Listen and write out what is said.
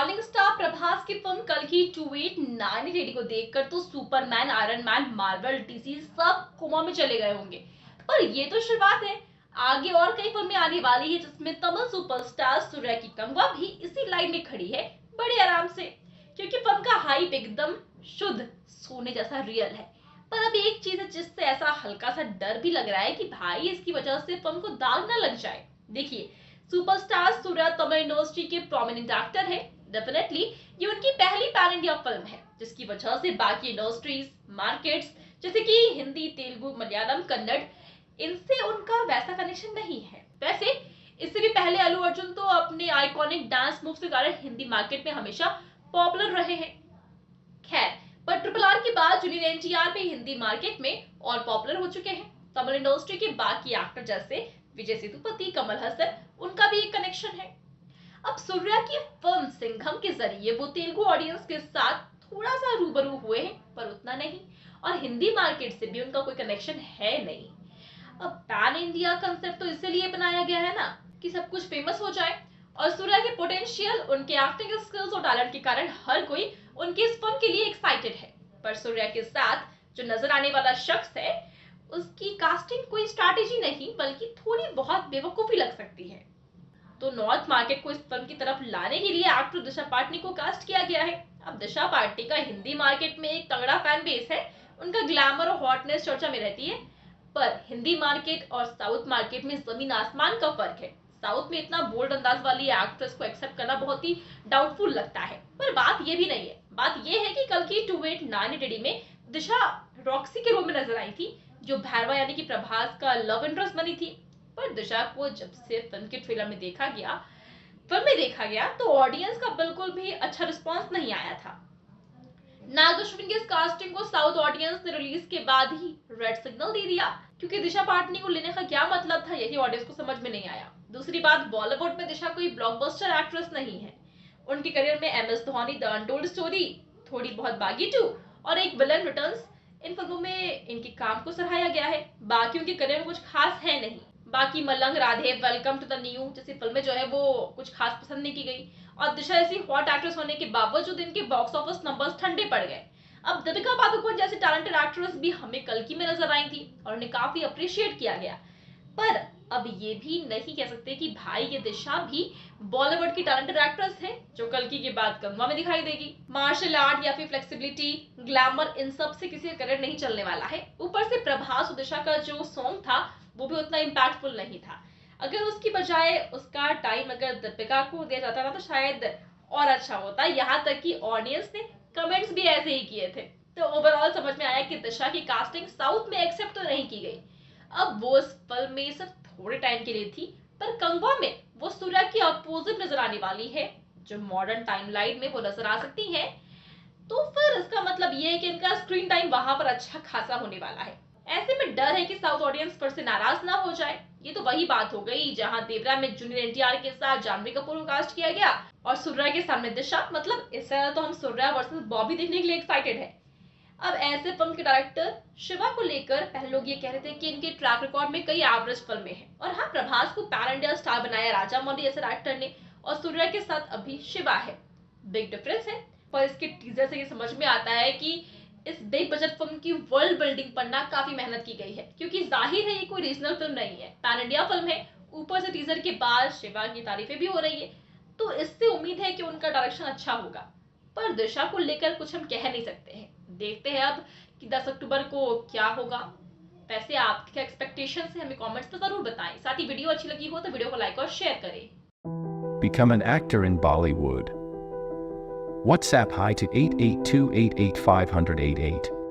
Rolling star Prabhas की film कल की 2898 को देखकर तो Superman, iron man, Marvel, DC सब कोमा में चले गए होंगे। पर ये तो शुरुआत है। आगे और कई फिल्में आने वाली है जिसमें तमिल सुपरस्टार सूर्या की कंगवा भी इसी लाइन में खड़ी है बड़े आराम से, क्योंकि फिल्म का हाइप एकदम शुद्ध सोने जैसा रियल है। पर अब एक चीज है जिससे ऐसा हल्का सा डर भी लग रहा है कि भाई इसकी वजह से फिल्म को दाग ना लग जाए। देखिए, सुपरस्टार सूर्या तमिल इंडस्ट्री के प्रोमिनेंट एक्टर है। डेफिनेटली ये उनकी पहली पैन इंडिया फिल्म है जिसकी वजह से बाकी इंडस्ट्रीज, मार्केट्स जैसे कि हिंदी, तेलुगु, मलयालम, कन्नड़, इनसे उनका वैसा कनेक्शन नहीं है। वैसे इससे भी पहले अल्लू अर्जुन तो अपने आइकॉनिक डांस मूव्स के कारण हिंदी मार्केट में हमेशा पॉपुलर रहे हैं। खैर, पर ट्रिपल आर के बाद जूनियर एनटीआर भी हिंदी मार्केट में और पॉपुलर हो चुके हैं। तमिल इंडस्ट्री के बाकी एक्टर जैसे विजय सेतुपति, कमल हसन, उनका भी एक कनेक्शन है। अब सूर्या की फिल्म सिंघम के जरिए वो तेलुगु ऑडियंस के साथ थोड़ा सा रूबरू हुए हैं, पर उतना नहीं, और हिंदी मार्केट से भी उनका कोई कनेक्शन है नहीं। अब पैन इंडिया कंसेप्ट तो इसीलिए बनाया गया है ना कि सब कुछ फेमस हो जाए, और सूर्या के पोटेंशियल, उनके एक्टिंग स्किल्स और टैलेंट के कारण हर कोई उनकी इस फिल्म के लिए एक्साइटेड है। पर सूर्या के साथ जो नजर आने वाला शख्स है, उसकी कास्टिंग कोई स्ट्रैटेजी नहीं बल्कि थोड़ी बहुत बेवकूफी लग सकती है। तो नॉर्थ मार्केट को इस फिल्म की तरफ लाने के लिए एक्टर दिशा पाटनी को कास्ट किया गया है। अब दिशा पाटनी का हिंदी मार्केट में एक तगड़ा फैन बेस है, उनका ग्लैमर और हॉटनेस चर्चा में रहती है। पर हिंदी मार्केट और साउथ मार्केट में जमीन आसमान का फर्क है। साउथ में इतना बोल्ड अंदाज वाली एक्ट्रेस को एक्सेप्ट करना बहुत ही डाउटफुल लगता है। पर बात ये भी नहीं है, बात ये है कि कल की 2898 में दिशा रॉक्सी के रोल में नजर आई थी, जो भैरवा यानी कि प्रभास का लव इंटरेस्ट बनी थी। पर दिशा को जब से फिल्म के ट्रेलर में देखा गया तो ऑडियंस का बिल्कुल भी अच्छा रिस्पांस नहीं आया था। नाग अश्विन की इस कास्टिंग को साउथ ऑडियंस ने रिलीज के बाद ही रेड सिग्नल दे दिया, क्योंकि दिशा पाटनी को लेने का क्या मतलब था यही ऑडियंस को समझ में नहीं आया। दूसरी बात, बॉलीवुड में दिशा कोई ब्लॉकबस्टर एक्ट्रेस नहीं है। उनके करियर में MS Dhoni, the untold story, थोड़ी बहुत बागी 2 और एक विलन रिटर्न्स, इन फिल्मों में इनके काम को सराहाया गया है। बाकियों के करियर में कुछ खास है नहीं। बाकी Malang, Radhe, welcome to the new जैसी फिल्में जो है वो कुछ खास पसंद नहीं की गई, और दिशा ऐसी हॉट एक्ट्रेस होने के बावजूद इनके बॉक्स ऑफिस नंबर्स ठंडे पड़ गए। अब दीपिका पादुकोण जैसी टैलेंटेड एक्ट्रेस भी हमें कल्कि में नजर आई थी और उन्हें काफी अप्रिशिएट किया गया। पर अब ये भी नहीं कह सकते कि भाई ये दिशा भी बॉलीवुड की टैलेंटेड एक्ट्रेस है जो कल्कि के बाद गंगा में दिखाई देगी। मार्शल आर्ट या फिर फ्लेक्सिबिलिटी, ग्लैमर, इन सब से किसी का करियर नहीं चलने वाला है। ऊपर से प्रभास और दिशा का जो सॉन्ग था वो भी उतना इम्पैक्टफुल नहीं था। अगर उसकी बजाय उसका टाइम अगर दीपिका को दिया जाता ना तो शायद और अच्छा होता। यहाँ तक कि ऑडियंस ने कमेंट्स भी ऐसे ही किए थे। तो ओवरऑल समझ में आया कि दिशा की कास्टिंग साउथ में एक्सेप्ट तो नहीं की गई। अब वो इस फिल्म में सिर्फ थोड़े टाइम के लिए थी, पर कंगवा में वो सूर्या की अपोजिट नजर आने वाली है, जो मॉडर्न टाइमलाइन में वो नजर आ सकती है। तो फिर इसका मतलब ये है कि इनका स्क्रीन टाइम वहां पर अच्छा खासा होने वाला है। ऐसे में डर है कि साउथ ऑडियंस फिर से नाराज ना हो जाए। ये तो वही बात हो गई जहां देवरा में जूनियर एनटीआर के साथ जानवी कपूर को कास्ट किया गया और सूर्या के सामने दिशा। मतलब इस तरह तो हम सूर्या वर्सेस बॉबी देखने के लिए एक्साइटेड है। अब ऐसे फिल्म के डायरेक्टर शिवा को लेकर पहले लोग ये कह रहे थे कि इनके ट्रैक रिकॉर्ड में कई एवरेज फिल्में हैं, और हाँ, प्रभास को पैन इंडिया स्टार बनाया राजा मौली ऐसे डायरेक्टर ने, और सूर्या के साथ अभी शिवा है। बिग डिफरेंस है। पर इसके टीजर से ये समझ में आता है कि इस बिग बजट फिल्म की वर्ल्ड बिल्डिंग पर ना काफी मेहनत की गई है, क्योंकि जाहिर है ये कोई रीजनल फिल्म नहीं है, पैन इंडिया फिल्म है। ऊपर से टीजर के बाद शिवा की तारीफें भी हो रही है, तो इससे उम्मीद है कि उनका डायरेक्शन अच्छा होगा। पर दिशा को लेकर कुछ हम कह नहीं सकते हैं। देखते हैं अब कि 10 अक्टूबर को क्या होगा। वैसे आपके एक्सपेक्टेशंस है हमें कमेंट्स में जरूर बताएं। साथ ही वीडियो अच्छी लगी हो तो वीडियो को लाइक और शेयर करें। Become an actor in Bollywood. WhatsApp hi to 8828850088.